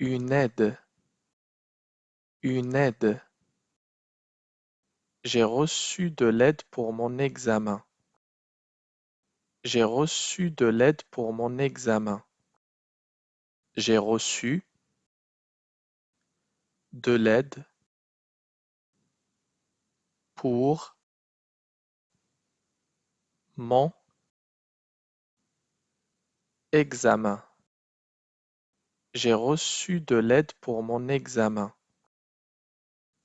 Une aide. Une aide. J'ai reçu de l'aide pour mon examen. J'ai reçu de l'aide pour mon examen. J'ai reçu de l'aide pour mon examen. J'ai reçu de l'aide pour mon examen.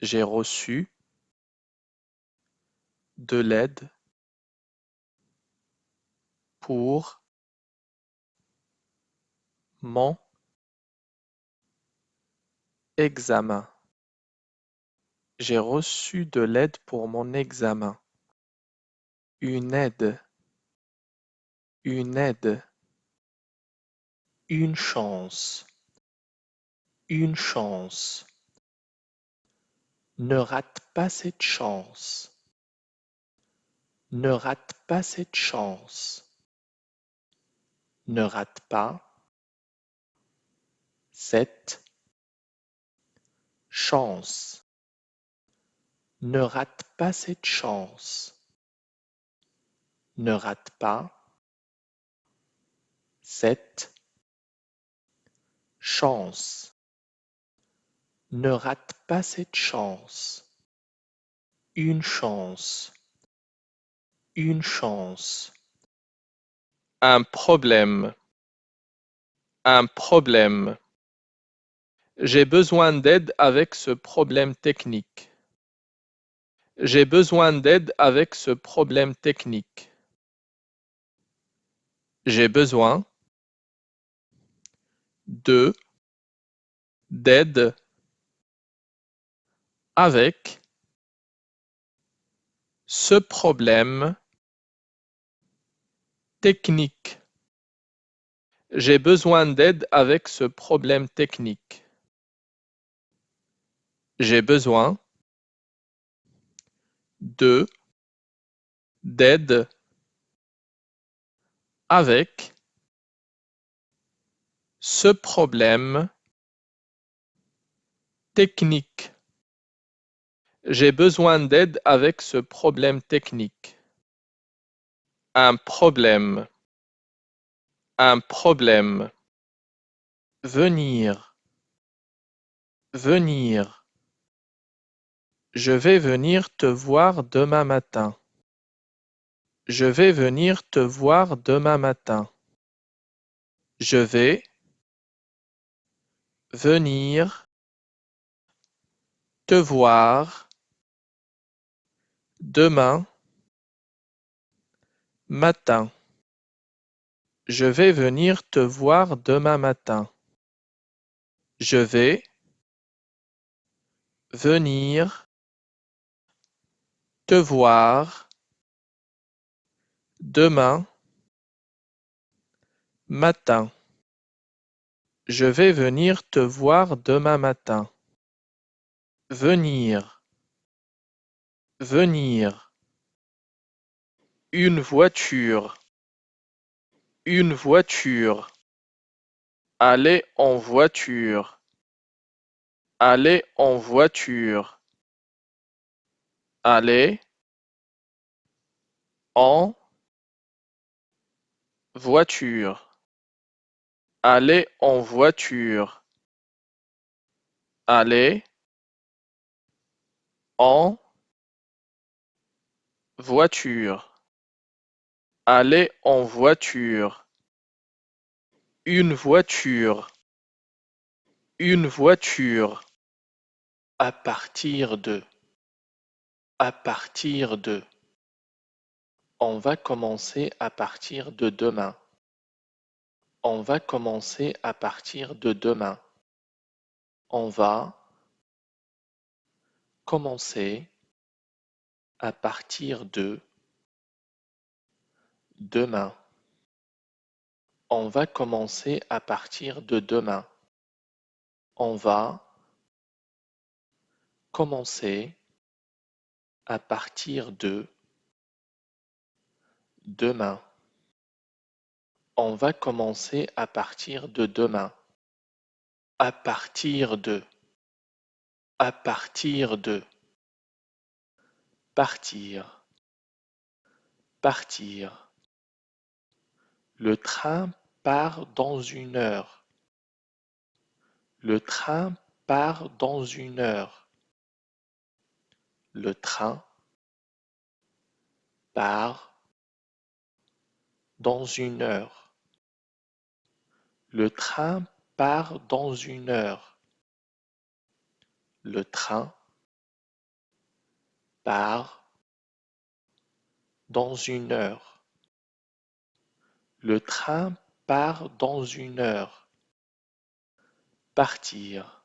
J'ai reçu de l'aide pour mon examen. J'ai reçu de l'aide pour mon examen. Une aide. Une aide. Une chance. Une chance. Ne rate pas cette chance. Ne rate pas cette chance. Ne rate pas cette chance. Ne rate pas cette chance. Ne rate pas cette chance. Ne rate pas cette chance. Une chance. Une chance. Un problème. Un problème. J'ai besoin d'aide avec ce problème technique. J'ai besoin d'aide avec ce problème technique. J'ai besoin de d'aide avec ce problème technique. J'ai besoin d'aide avec ce problème technique. J'ai besoin de d'aide avec ce problème technique. J'ai besoin d'aide avec ce problème technique. Un problème. Un problème. Venir. Venir. Je vais venir te voir demain matin. Je vais venir te voir demain matin. Je vais venir te voir demain matin. Je vais venir te voir demain matin. Je vais venir te voir demain matin. Je vais venir te voir demain matin. Venir. Venir. Une voiture. Une voiture. Aller en voiture. Aller en voiture. Aller en voiture. Aller en voiture. Aller en voiture. Aller en voiture. Une voiture. Une voiture. À partir de. À partir de. On va commencer à partir de demain. On va commencer à partir de demain. On va commencer à partir de demain. On va commencer à partir de demain. On va commencer à partir de demain. On va commencer à partir de demain. À partir de. À partir de. Partir. Partir. Le train part dans 1 heure. Le train part dans 1 heure. Le train part dans 1 heure. Le train part dans 1 heure. Le train part dans 1 heure. Le train part dans 1 heure. Partir.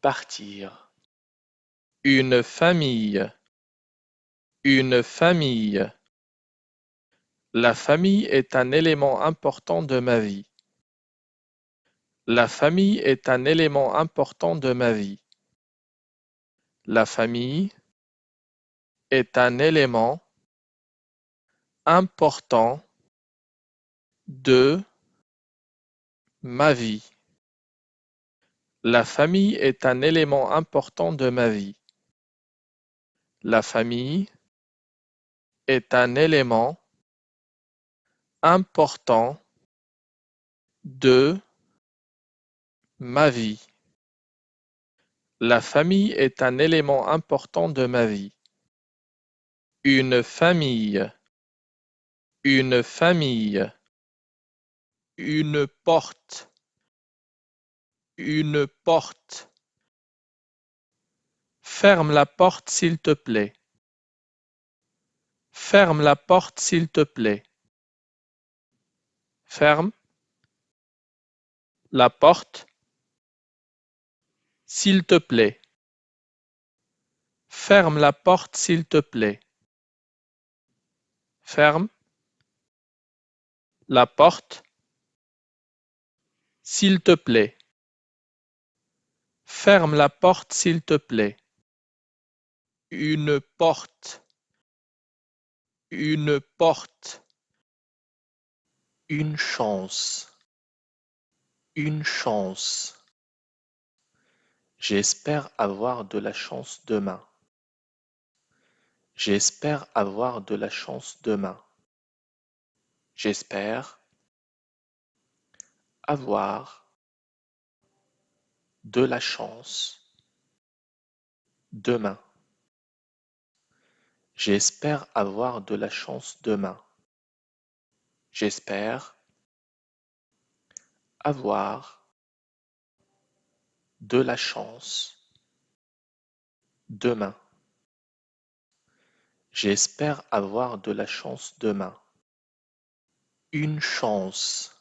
Partir. Une famille. Une famille. La famille est un élément important de ma vie. La famille est un élément important de ma vie. La famille est un élément important de ma vie. La famille est un élément important de ma vie. La famille est un élément important de ma vie. La famille est un élément important de ma vie. Une famille. Une famille. Une porte. Une porte. Ferme la porte s'il te plaît. Ferme la porte s'il te plaît. Ferme la porte s'il te plaît. Ferme la porte s'il te plaît. Ferme la porte s'il te plaît. Ferme la porte s'il te plaît. Une porte. Une porte. Une chance. Une chance. J'espère avoir de la chance demain. J'espère avoir de la chance demain. J'espère avoir de la chance demain. J'espère avoir de la chance demain. J'espère avoir de la chance demain. J'espère avoir de la chance demain. Une chance.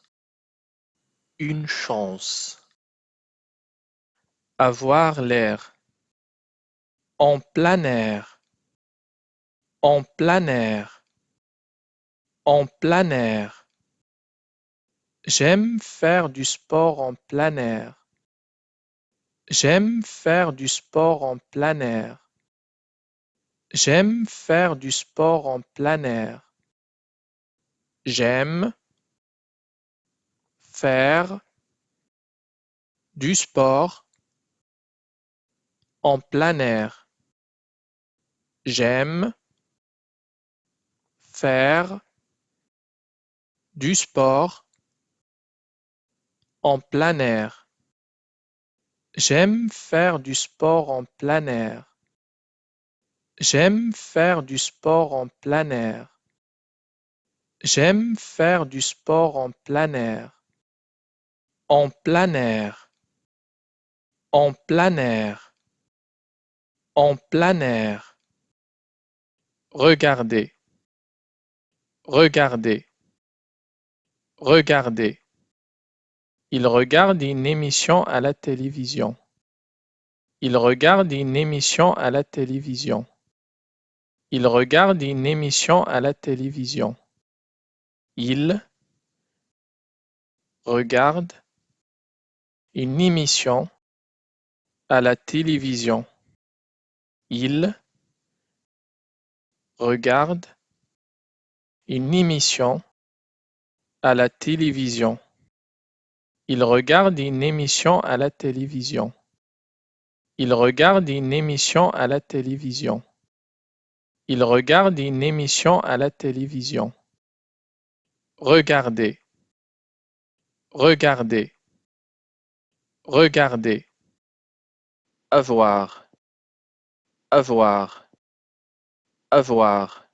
Une chance. Avoir l'air. En plein air. En plein air. En plein air. J'aime faire du sport en plein air. J'aime faire du sport en plein air. J'aime faire du sport en plein air. J'aime faire du sport en plein air. J'aime faire du sport en plein air. J'aime faire du sport en plein air. J'aime faire du sport en plein air. J'aime faire du sport en plein air. En plein air. En plein air. En plein air. Regardez. Regardez. Regardez. Il regarde une émission à la télévision. Il regarde une émission à la télévision. Il regarde une émission à la télévision. Il regarde une émission à la télévision. Il regarde une émission à la télévision. Il regarde une émission à la télévision. Il regarde une émission à la télévision. Il regarde une émission à la télévision. Regardez, regardez, regardez. Avoir, avoir, avoir.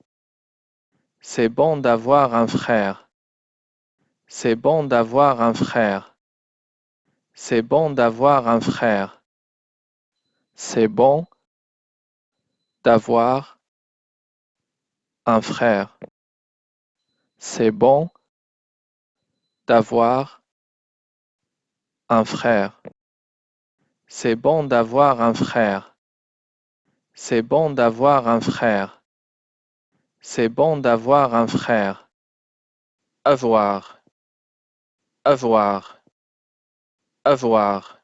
C'est bon d'avoir un frère. C'est bon d'avoir un frère. C'est bon d'avoir un frère. C'est bon d'avoir un frère. C'est bon d'avoir un frère. C'est bon d'avoir un frère. C'est bon d'avoir un frère. C'est bon d'avoir un frère. Avoir, avoir, avoir.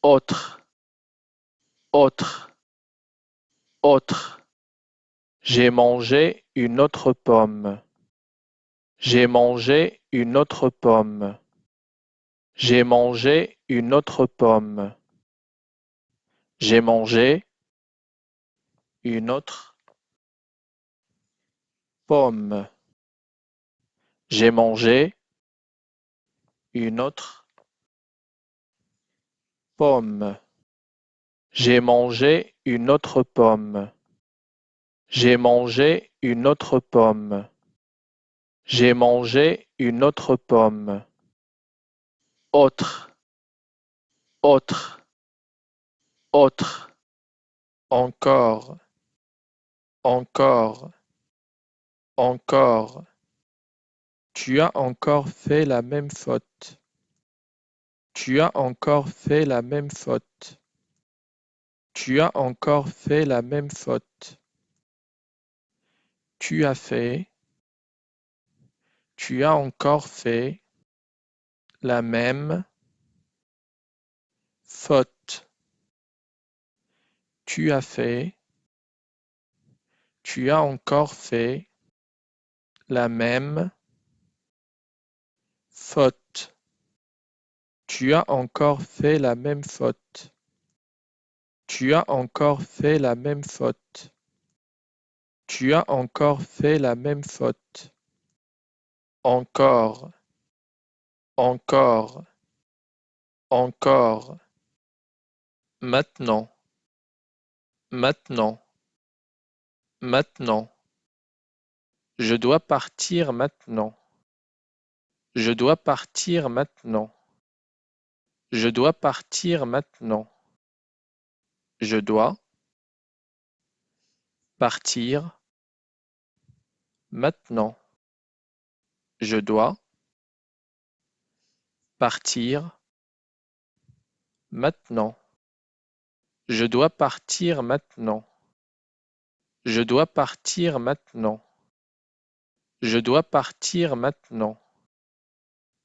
Autre, autre, autre. J'ai mangé une autre pomme. J'ai mangé une autre pomme. J'ai mangé une autre pomme. J'ai mangé une autre pomme. J'ai mangé une autre pomme. J'ai mangé une autre pomme. J'ai mangé une autre pomme. J'ai mangé une autre pomme. Autre, autre, autre. Encore, encore, encore. Tu as encore fait la même faute. Tu as encore fait la même faute. Tu as encore fait la même faute. Tu as fait. Tu as encore fait la même faute. Tu as fait. Tu as encore fait la même faute. Tu as encore fait la même faute. Tu as encore fait la même faute. Tu as encore fait la même faute. Encore, encore, encore. Maintenant, maintenant, maintenant. Je dois partir maintenant. Je dois partir maintenant. Je dois partir maintenant. Je dois partir maintenant. Je dois partir maintenant. Je dois partir maintenant. Je dois partir maintenant. Je dois partir maintenant.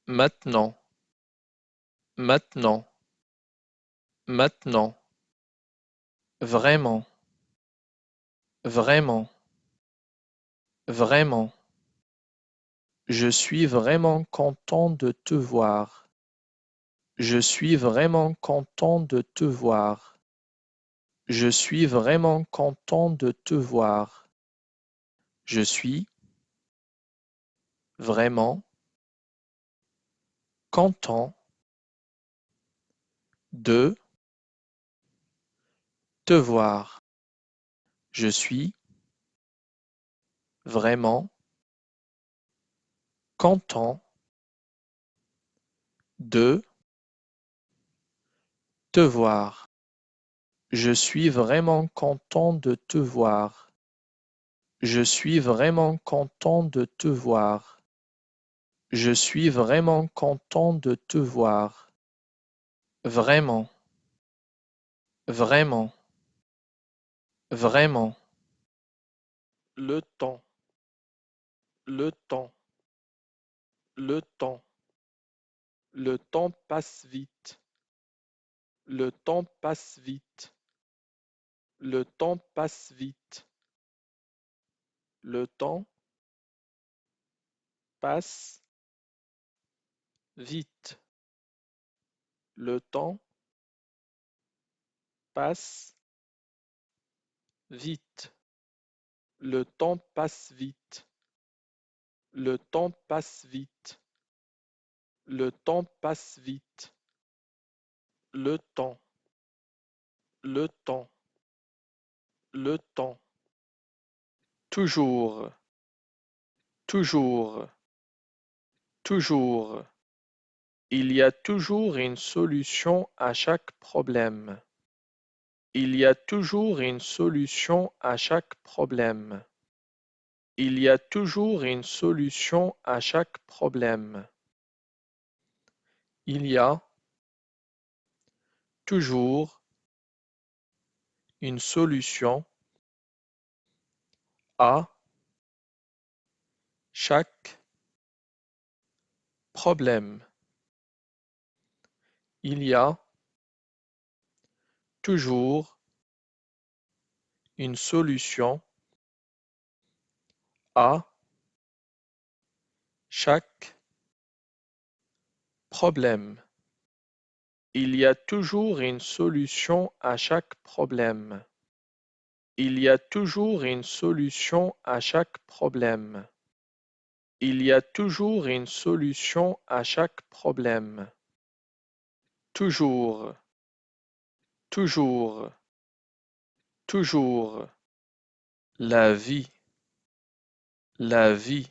Maintenant. Maintenant. Maintenant. Vraiment. Vraiment. Vraiment. Je suis vraiment content de te voir. Je suis vraiment content de te voir. Je suis vraiment content de te voir. Je suis vraiment content de te voir. Je suis vraiment content de te voir. Je suis vraiment content de te voir. Je suis vraiment content de te voir. Je suis vraiment content de te voir. Vraiment, vraiment, vraiment. Le temps, le temps, le temps. Le temps passe vite. Le temps passe vite. Le temps passe vite. Le temps passe vite. Le temps passe vite. Le temps passe vite. Le temps passe vite. Le temps passe vite. Le temps. Le temps. Le temps. Toujours. Toujours. Toujours. Il y a toujours une solution à chaque problème. Il y a toujours une solution à chaque problème. Il y a toujours une solution à chaque problème. Il y a toujours une solution à chaque problème. Il y a toujours une solution à chaque problème. Il y a toujours une solution à chaque problème. Il y a toujours une solution à chaque problème. Il y a toujours une solution à chaque problème. Toujours. Toujours. Toujours. La vie. La vie.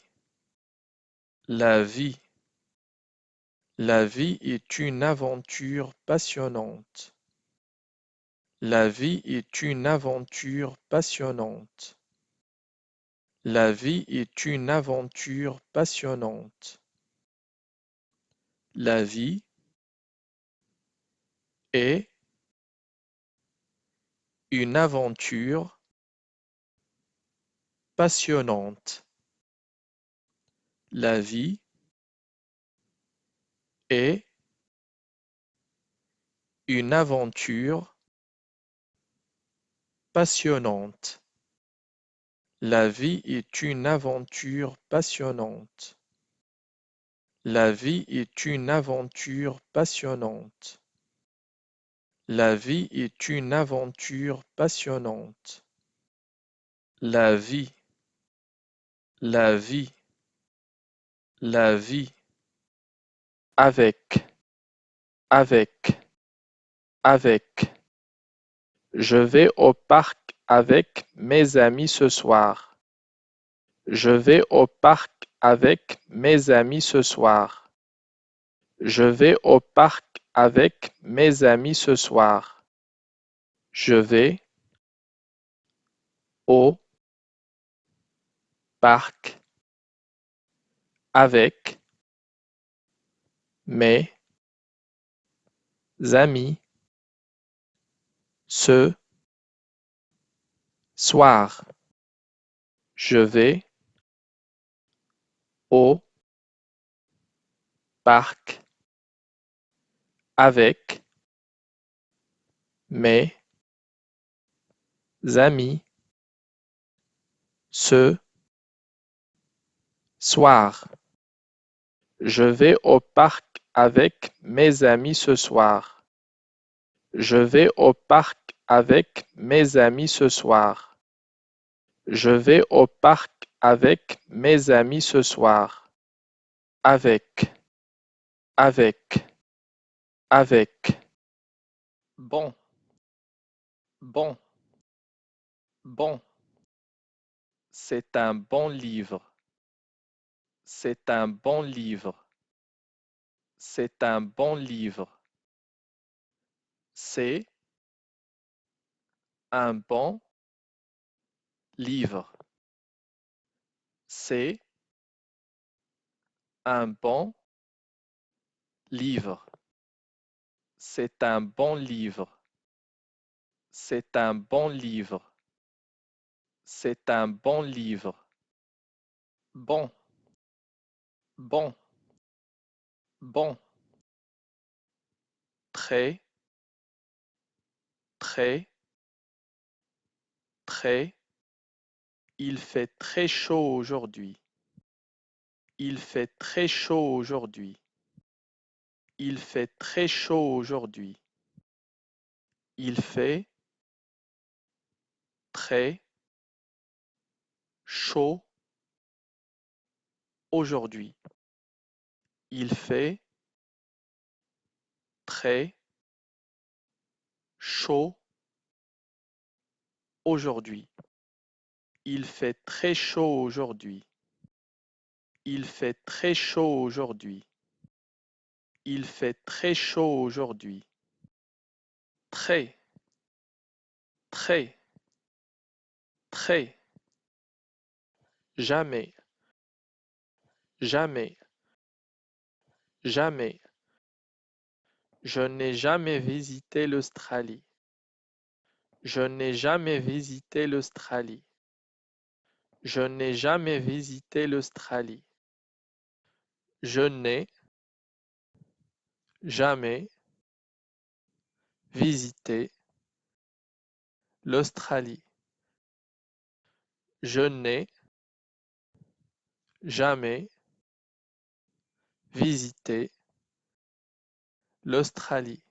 La vie. La vie est une aventure passionnante. La vie est une aventure passionnante. La vie est une aventure passionnante. La vie est une aventure passionnante. La vie est une aventure passionnante. La vie est une aventure passionnante. La vie est une aventure passionnante. La vie est une aventure passionnante. La vie. La vie. La vie. Avec. Avec. Avec. Je vais au parc avec mes amis ce soir. Je vais au parc avec mes amis ce soir. Je vais au parc avec mes amis ce soir. Je vais au parc avec mes amis ce soir. Je vais au parc avec mes amis ce soir. Je vais au parc avec mes amis ce soir. Je vais au parc avec mes amis ce soir. Je vais au parc avec mes amis ce soir. Avec. Avec. Avec. Bon. Bon. Bon. C'est un bon livre. C'est un bon livre. C'est un bon livre. C'est un bon livre. C'est un bon livre. C'est un bon livre. C'est un bon livre. C'est un bon livre. Bon. Bon. Bon. Très. Très. Très. Il fait très chaud aujourd'hui. Il fait très chaud aujourd'hui. Il fait très chaud aujourd'hui. Il fait très chaud aujourd'hui. Il fait très chaud aujourd'hui. Il fait très chaud aujourd'hui. Il fait très chaud aujourd'hui. Il fait très chaud aujourd'hui. Très, très, très. Jamais, jamais, jamais. Je n'ai jamais visité l'Australie. Je n'ai jamais visité l'Australie. Je n'ai jamais visité l'Australie. Je n'ai jamais visité l'Australie. Je n'ai jamais visité l'Australie.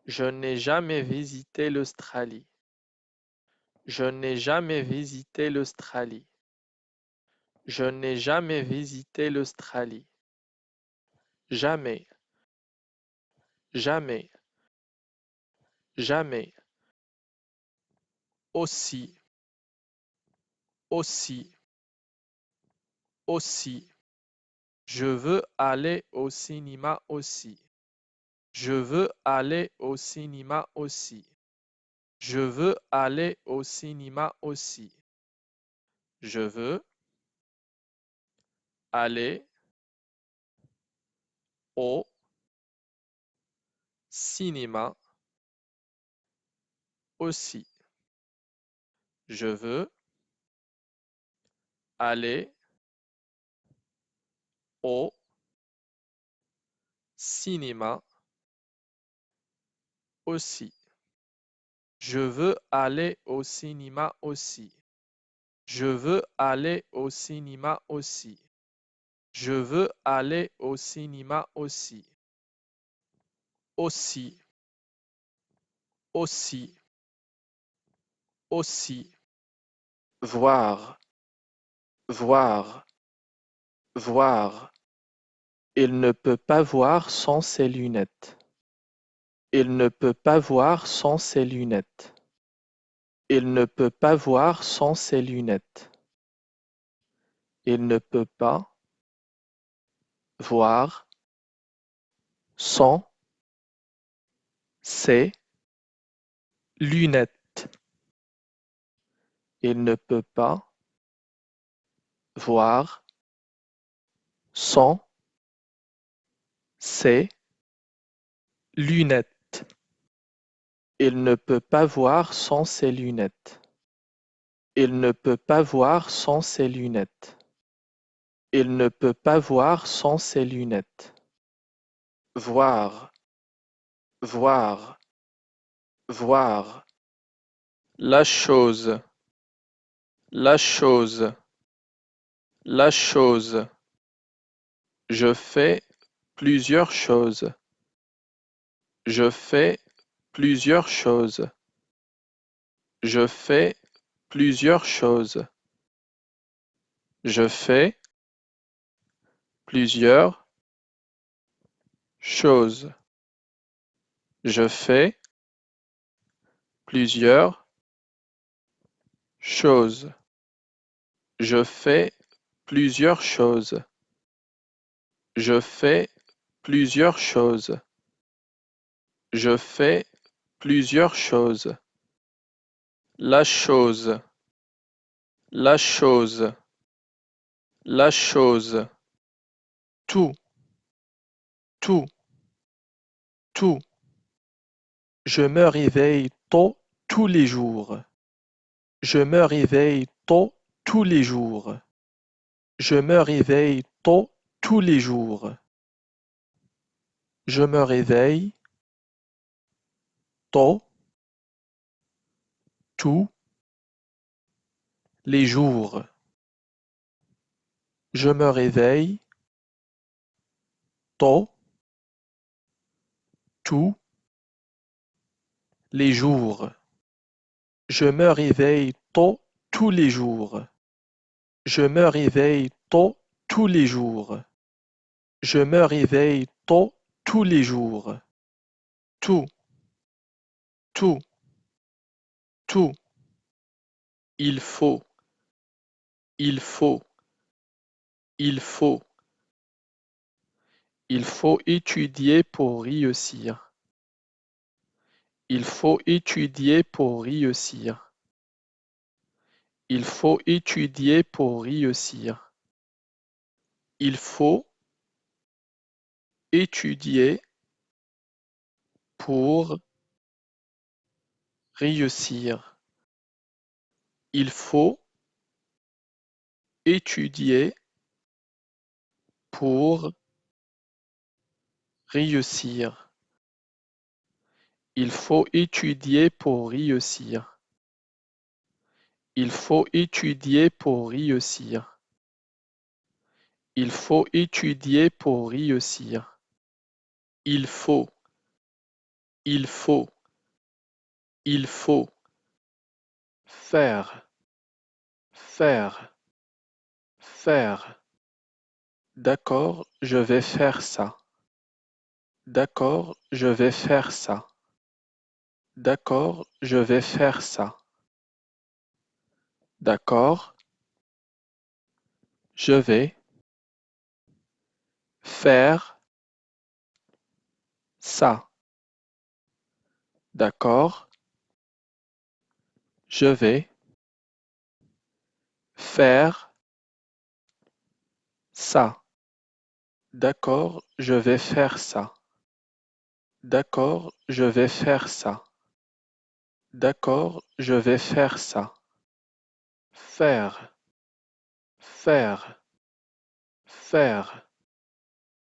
Je n'ai jamais visité l'Australie. Je n'ai jamais visité l'Australie. Je n'ai jamais visité l'Australie. Jamais, jamais, jamais. Aussi, aussi, aussi. Je veux aller au cinéma aussi. Je veux aller au cinéma aussi. Je veux aller au cinéma aussi. Je veux aller au cinéma aussi. Je veux aller au cinéma aussi. Je veux aller au cinéma aussi. Je veux aller au cinéma aussi. Je veux aller au cinéma aussi. Aussi, aussi, aussi. Voir, voir, voir. Il ne peut pas voir sans ses lunettes. Il ne peut pas voir sans ses lunettes. Il ne peut pas voir sans ses lunettes. Il ne peut pas voir sans ses lunettes. Il ne peut pas voir sans ses lunettes. Il ne peut pas voir sans ses lunettes. Il ne peut pas voir sans ses lunettes. Il ne peut pas voir sans ses lunettes. Voir, voir, voir. La chose, la chose, la chose. Je fais plusieurs choses. Je fais plusieurs choses. Je fais plusieurs choses. Je fais plusieurs choses. Je fais plusieurs choses. Je fais plusieurs choses. Je fais plusieurs choses. Je fais plusieurs choses. La chose, la chose, la chose. Tout, tout, tout. Je me réveille tôt tous les jours. Je me réveille tôt tous les jours. Je me réveille tôt tous les jours. Je me réveille tôt tous les jours. Je me réveille tôt tous les jours. Je me réveille tôt tous les jours. Je me réveille tôt tous les jours. Je me réveille tôt tous les jours. Tout, tout, tout. Il faut, il faut, il faut. Il faut étudier pour réussir. Il faut étudier pour réussir. Il faut étudier pour réussir. Il faut étudier pour réussir. Il faut étudier pour réussir. Il faut étudier pour réussir. Il faut étudier pour réussir. Il faut étudier pour réussir. Il faut, il faut, il faut. Faire, faire, faire. D'accord, je vais faire ça. D'accord, je vais faire ça. D'accord, je vais faire ça. D'accord, je vais faire ça. D'accord, je vais faire ça. D'accord, je vais faire ça. D'accord, je vais faire ça. D'accord, je vais faire ça. Faire, faire, faire.